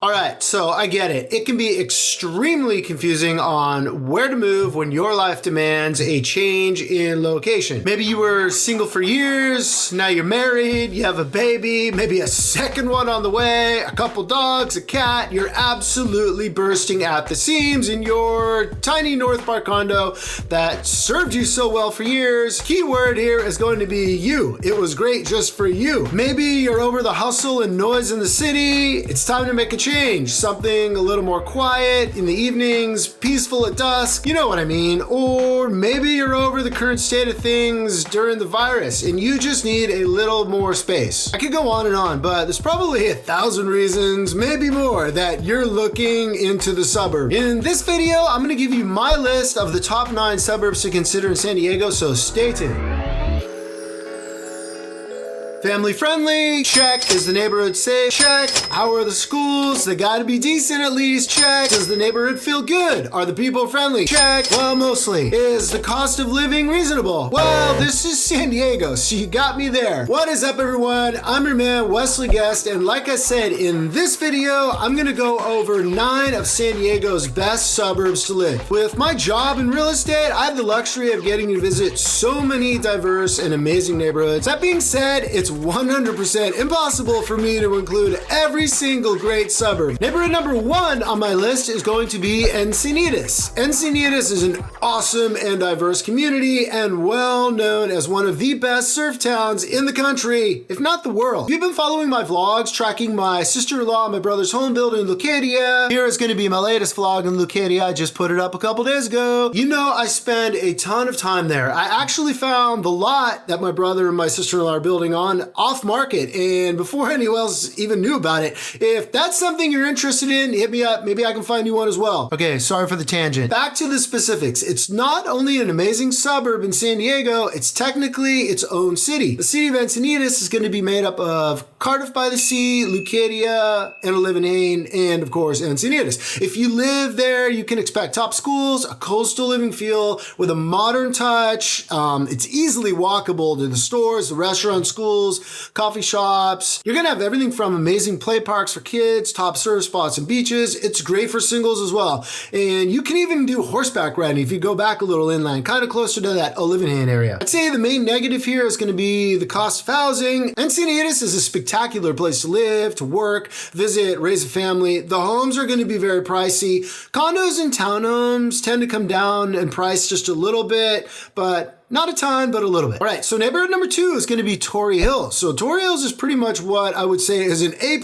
All right, so I get it. It can be extremely confusing on where to move when your life demands a change in location. Maybe you were single for years, now you're married, you have a baby, maybe a second one on the way, a couple dogs, a cat. You're absolutely bursting at the seams in your tiny North Park condo that served you so well for years. Key word here is going to be you. It was great just for you. Maybe you're over the hustle and noise in the city. It's time to make a change, something a little more quiet in the evenings, peaceful at dusk, you know what I mean. Or maybe you're over the current state of things during the virus and you just need a little more space. I could go on, but there's probably 1,000 reasons, maybe more, that you're looking into the suburb. In this video, I'm gonna give you my list of the top 9 suburbs to consider in San Diego, so stay tuned. Family friendly, check. Is the neighborhood safe? Check. How are the schools? They gotta be decent at least. Check. Does the neighborhood feel good? Are the people friendly? Check. Well, mostly. Is the cost of living reasonable? Well, this is San Diego, so you got me there. What is up, everyone? I'm your man, Wesley Guest, and like I said, in this video, I'm gonna go over 9 of San Diego's best suburbs to live. With my job in real estate, I have the luxury of getting to visit so many diverse and amazing neighborhoods. That being said, it's 100% impossible for me to include every single great suburb. Neighborhood number 1 on my list is going to be Encinitas. Encinitas is an awesome and diverse community and well known as one of the best surf towns in the country, if not the world. If you've been following my vlogs, tracking my sister-in-law and my brother's home building in Lucadia, here is going to be my latest vlog in Lucadia. I just put it up a couple days ago. You know, I spend a ton of time there. I actually found the lot that my brother and my sister-in-law are building on off market, and before anyone else even knew about it. If that's something you're interested in, hit me up. Maybe I can find you one as well. Okay, sorry for the tangent. Back to the specifics. It's not only an amazing suburb in San Diego, it's technically its own city. The city of Encinitas is going to be made up of Cardiff by the Sea, Lucadia, and Olivenhain, and of course Encinitas. If you live there, you can expect top schools, a coastal living feel with a modern touch. It's easily walkable to the stores, the restaurants, schools, coffee shops. You're gonna have everything from amazing play parks for kids, top surf spots and beaches. It's great for singles as well. And you can even do horseback riding if you go back a little inland, kind of closer to that Olivenhain area. I'd say the main negative here is gonna be the cost of housing. Encinitas is a spectacular place to live, to work, visit, raise a family. The homes are gonna be very pricey. Condos and townhomes tend to come down in price just a little bit, but not a ton, but a little bit. All right, so neighborhood number 2 is gonna be Torrey Hills. So Torrey Hills is pretty much what I would say is an A+,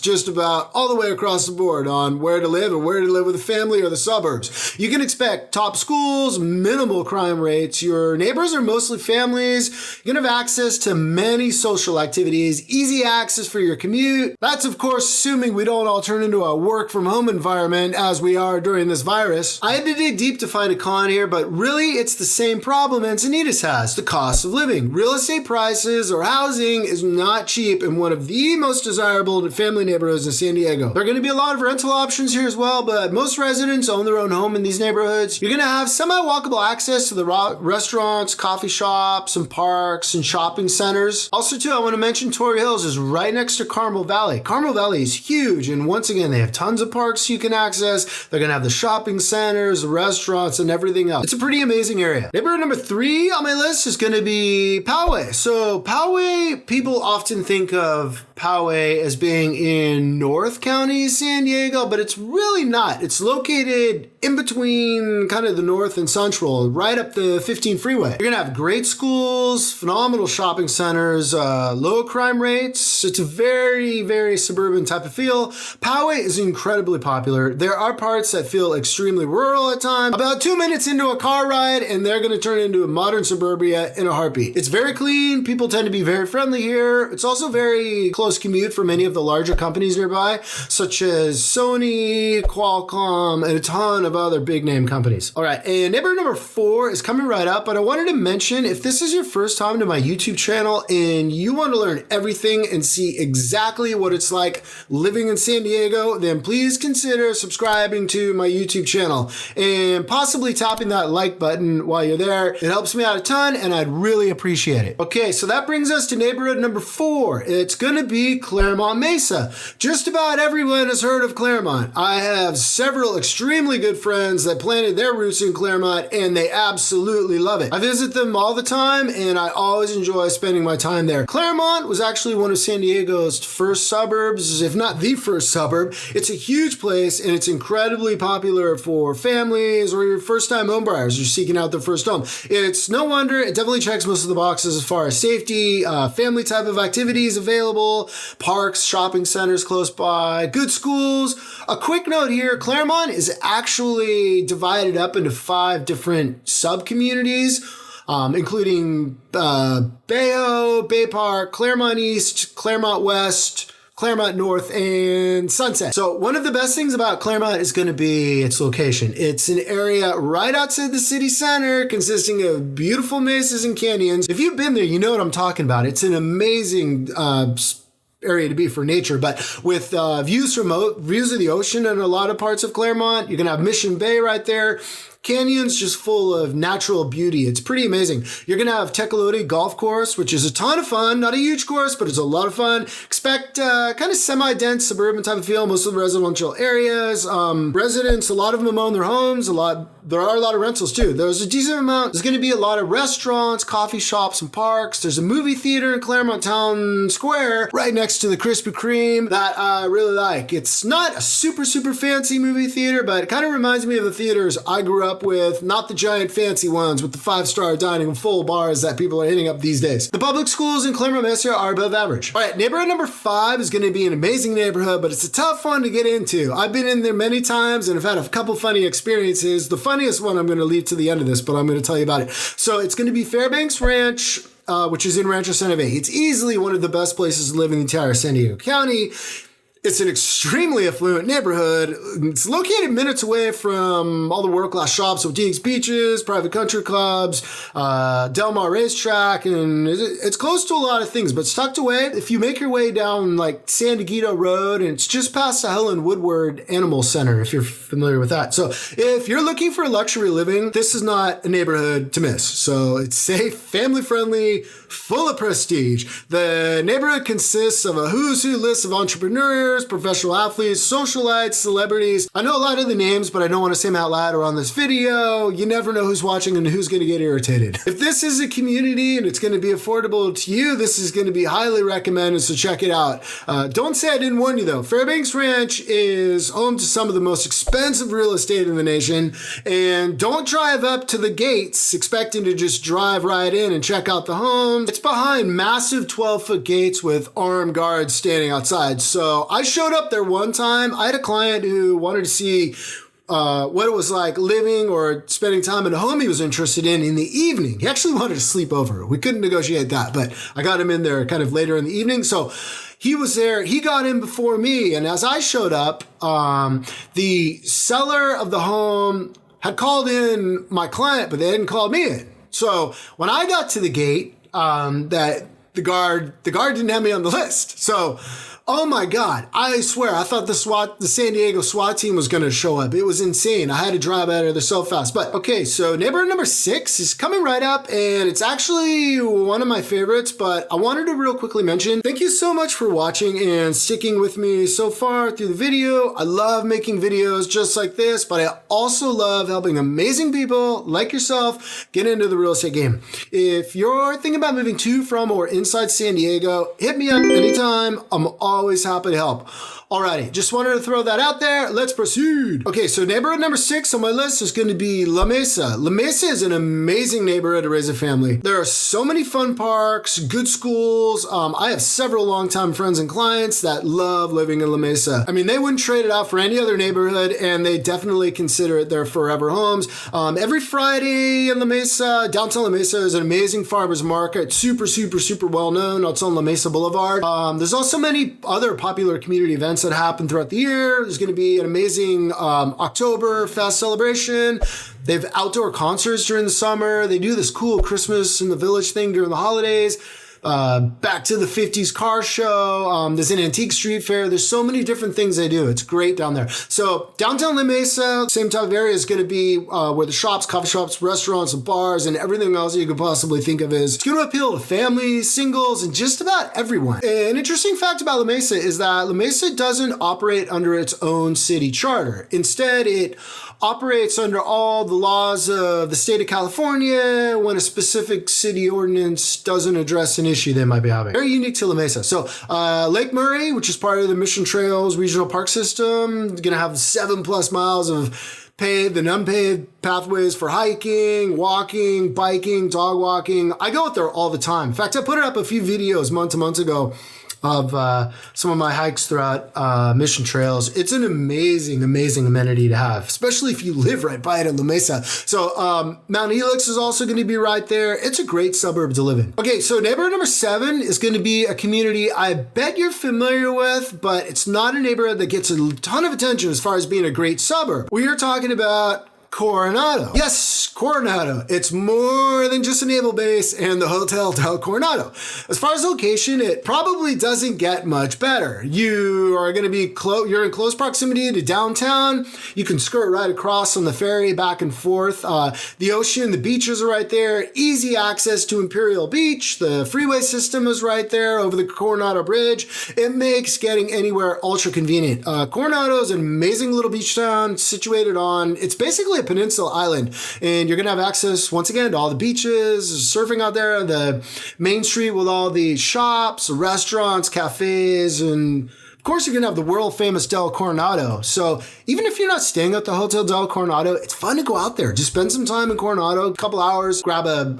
just about all the way across the board on where to live and where to live with a family or the suburbs. You can expect top schools, minimal crime rates. Your neighbors are mostly families. You're gonna have access to many social activities, easy access for your commute. That's of course assuming we don't all turn into a work from home environment as we are during this virus. I had to dig deep to find a con here, but really it's the same problem Encinitas has, the cost of living. Real estate prices or housing is not cheap in one of the most desirable family neighborhoods in San Diego. There are going to be a lot of rental options here as well, but most residents own their own home in these neighborhoods. You're going to have semi-walkable access to the restaurants, coffee shops, and parks and shopping centers. Also too, I want to mention Torrey Hills is right next to Carmel Valley. Carmel Valley is huge, and once again, they have tons of parks you can access. They're going to have the shopping centers, the restaurants, and everything else. It's a pretty amazing area. Neighborhood number 3 on my list is going to be Poway. So Poway, people often think of Poway as being in North County, San Diego, but it's really not. It's located in between kind of the North and Central, right up the 15 freeway. You're going to have great schools, phenomenal shopping centers, low crime rates. It's a very, very suburban type of feel. Poway is incredibly popular. There are parts that feel extremely rural at times. About 2 minutes into a car ride, and they're going to turn into a modern suburbia in a heartbeat. It's very clean. People tend to be very friendly here. It's also very close commute for many of the larger companies nearby, such as Sony, Qualcomm, and a ton of other big name companies. All right, and neighborhood number 4 is coming right up, but I wanted to mention, if this is your first time to my YouTube channel and you want to learn everything and see exactly what it's like living in San Diego, then please consider subscribing to my YouTube channel and possibly tapping that like button while you're there. It helps me me out a ton, and I'd really appreciate it. Okay, so that brings us to neighborhood number 4. It's gonna be Clairemont Mesa. Just about everyone has heard of Clairemont. I have several extremely good friends that planted their roots in Clairemont, and they absolutely love it. I visit them all the time, and I always enjoy spending my time there. Clairemont was actually one of San Diego's first suburbs, if not the first suburb. It's a huge place, and it's incredibly popular for families or your first-time home buyers who's seeking out their first home. It's no wonder. It definitely checks most of the boxes as far as safety, family type of activities available, parks, shopping centers close by, good schools. A quick note here, Clairemont is actually divided up into 5 different sub-communities, including Bayo, Bay Park, Clairemont East, Clairemont West, Clairemont North, and Sunset. So one of the best things about Clairemont is going to be its location. It's an area right outside the city center consisting of beautiful mesas and canyons. If you've been there, you know what I'm talking about. It's an amazing area to be for nature, but with views of the ocean in a lot of parts of Clairemont. You're going to have Mission Bay right there. Canyons just full of natural beauty. It's pretty amazing. You're going to have Tecolote Golf Course, which is a ton of fun. Not a huge course, but it's a lot of fun. Expect kind of semi-dense suburban type of feel. Most of the residential areas. Residents, a lot of them own their homes. There are a lot of rentals too. There's a decent amount. There's going to be a lot of restaurants, coffee shops, and parks. There's a movie theater in Clairemont Town Square right next to the Krispy Kreme that I really like. It's not a super, super fancy movie theater, but it kind of reminds me of the theaters I grew up with, not the giant fancy ones with the 5-star dining and full bars that people are hitting up these days. The public schools in Clairemont Mesa are above average. All right, neighborhood number 5 is going to be an amazing neighborhood, but it's a tough one to get into. I've been in there many times and I've had a couple funny experiences. The funniest one I'm going to leave to the end of this, but I'm going to tell you about it. So it's going to be Fairbanks Ranch, which is in Rancho San Diego. It's easily one of the best places to live in the entire San Diego County. It's an extremely affluent neighborhood. It's located minutes away from all the world-class shops, so Deeks Beaches, private country clubs, Del Mar Racetrack, and it's close to a lot of things, but it's tucked away. If you make your way down like San Diego Road, and it's just past the Helen Woodward Animal Center, if you're familiar with that. So if you're looking for luxury living, this is not a neighborhood to miss. So it's safe, family-friendly, full of prestige. The neighborhood consists of a who's who list of entrepreneurs, professional athletes, socialites, celebrities. I know a lot of the names, but I don't want to say them out loud or on this video. You never know who's watching and who's going to get irritated. If this is a community and it's going to be affordable to you, this is going to be highly recommended, so check it out. Don't say I didn't warn you though. Fairbanks Ranch is home to some of the most expensive real estate in the nation, and don't drive up to the gates expecting to just drive right in and check out the home. It's behind massive 12-foot gates with armed guards standing outside. So I showed up there one time. I had a client who wanted to see what it was like living or spending time in a home he was interested in the evening. He actually wanted to sleep over. We couldn't negotiate that, but I got him in there kind of later in the evening. So he was there. He got in before me. And as I showed up, the seller of the home had called in my client, but they hadn't called me in. So when I got to the gate, that the guard didn't have me on the list. So, oh my God, I swear, I thought the San Diego SWAT team was going to show up. It was insane. I had to drive out of there so fast. But okay, so neighborhood number 6 is coming right up, and it's actually one of my favorites, but I wanted to real quickly mention, thank you so much for watching and sticking with me so far through the video. I love making videos just like this, but I also love helping amazing people like yourself get into the real estate game. If you're thinking about moving to, from, or inside San Diego, hit me up anytime. I'm always happy to help. Alrighty, just wanted to throw that out there. Let's proceed. Okay, so neighborhood number 6 on my list is going to be La Mesa. La Mesa is an amazing neighborhood to raise a family. There are so many fun parks, good schools. I have several longtime friends and clients that love living in La Mesa. I mean, they wouldn't trade it out for any other neighborhood, and they definitely consider it their forever homes. Every Friday in La Mesa, downtown La Mesa, is an amazing farmers market. Super, super, super well known. It's on La Mesa Boulevard. There's also many other popular community events that happen throughout the year. There's going to be an amazing Oktoberfest celebration. They have outdoor concerts during the summer. They do this cool Christmas in the Village thing during the holidays. back to the 50s car show. There's an antique street fair. There's so many different things they do. It's great down there. So downtown La Mesa, same type of area, is going to be where the shops, coffee shops, restaurants, and bars, and everything else you could possibly think of is. It's going to appeal to families, singles, and just about everyone. An interesting fact about La Mesa is that La Mesa doesn't operate under its own city charter. Instead, it operates under all the laws of the state of California when a specific city ordinance doesn't address an issue they might be having. Very unique to La Mesa. So Lake Murray, which is part of the Mission Trails Regional Park System, is going to have 7+ miles of paved and unpaved pathways for hiking, walking, biking, dog walking. I go out there all the time. In fact, I put up a few videos months ago of some of my hikes throughout Mission Trails. It's an amazing amenity to have, especially if you live right by it in La Mesa. So Mount Helix is also going to be right there. It's a great suburb to live in. Okay, so neighborhood number 7 is going to be a community I bet you're familiar with, but it's not a neighborhood that gets a ton of attention as far as being a great suburb. We are talking about Coronado. Yes, Coronado. It's more than just a naval base and the Hotel del Coronado. As far as location, it probably doesn't get much better. You are going to be you're in close proximity to downtown. You can skirt right across on the ferry back and forth. The ocean, the beaches are right there. Easy access to Imperial Beach. The freeway system is right there over the Coronado Bridge. It makes getting anywhere ultra convenient. Coronado is an amazing little beach town situated on, it's basically a peninsula island, and you're going to have access once again to all the beaches, surfing out there, the main street with all the shops, restaurants, cafes, and of course, you're going to have the world famous Del Coronado. So even if you're not staying at the Hotel Del Coronado, it's fun to go out there. Just spend some time in Coronado, a couple hours, grab a,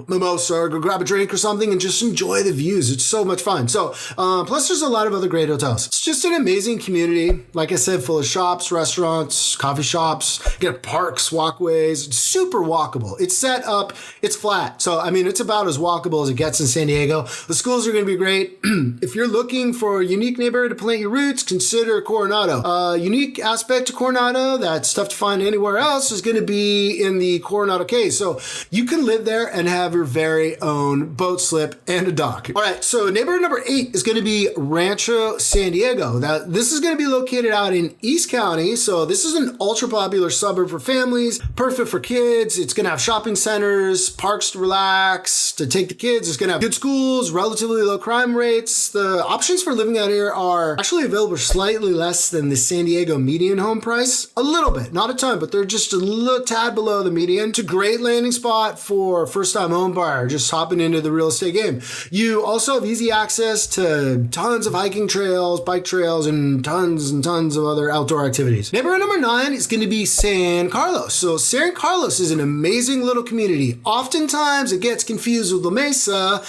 mimosa, or go grab a drink or something and just enjoy the views. It's so much fun. So plus there's a lot of other great hotels. It's just an amazing community. Like I said, full of shops, restaurants, coffee shops, get parks, walkways. It's super walkable. It's set up, it's flat. So, it's about as walkable as it gets in San Diego. The schools are going to be great. If you're looking for a unique neighborhood to plant your roots, consider Coronado. Unique aspect to Coronado that's tough to find anywhere else is going to be in the Coronado Cay. So you can live there and have your very own boat slip and a dock. All right, so neighborhood number 8 is going to be Rancho San Diego. This is going to be located out in East County. So this is an ultra popular suburb for families, perfect for kids. It's going to have shopping centers, parks to relax, to take the kids. It's going to have good schools, relatively low crime rates. The options for living out here are actually available slightly less than the San Diego median home price. A little bit, not a ton, but they're just a little tad below the median. It's a great landing spot for first-time home buyer just hopping into the real estate game. You also have easy access to tons of hiking trails, bike trails, and tons of other outdoor activities. Neighborhood number 9 is going to be San Carlos. So San Carlos is an amazing little community. Oftentimes it gets confused with La Mesa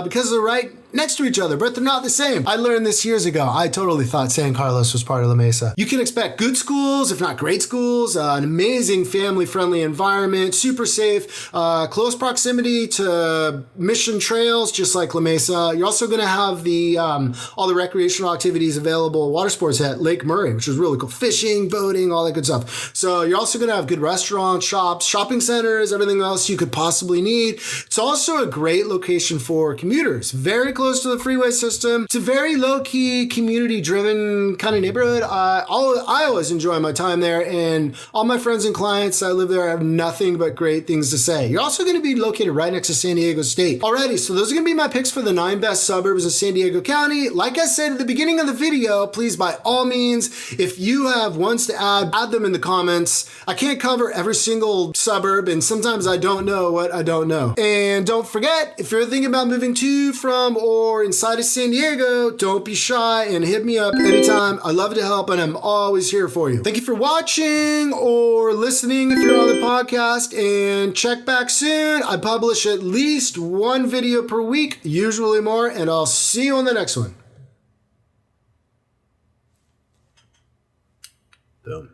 because they're right next to each other, but they're not the same. I learned this years ago. I totally thought San Carlos was part of La Mesa. You can expect good schools, if not great schools, an amazing family-friendly environment, super safe, close proximity to Mission Trails, just like La Mesa. You're also going to have the all the recreational activities available, water sports at Lake Murray, which is really cool. Fishing, boating, all that good stuff. So you're also going to have good restaurants, shops, shopping centers, everything else you could possibly need. It's also a great location for commuters. Very close to the freeway system. It's a very low-key, community-driven kind of neighborhood. I always enjoy my time there, and all my friends and clients that live there have nothing but great things to say. You're also going to be located right next to San Diego State. Alrighty, so those are going to be my picks for the 9 best suburbs in San Diego County. Like I said at the beginning of the video, please, by all means, if you have ones to add them in the comments. I can't cover every single suburb, and sometimes I don't know what I don't know. And don't forget, if you're thinking about moving to, from, or inside of San Diego, don't be shy and hit me up anytime. I love to help, and I'm always here for you. Thank you for watching or listening if you're on the podcast, and check back soon. I publish at least 1 video per week, usually more, and I'll see you on the next one. Boom.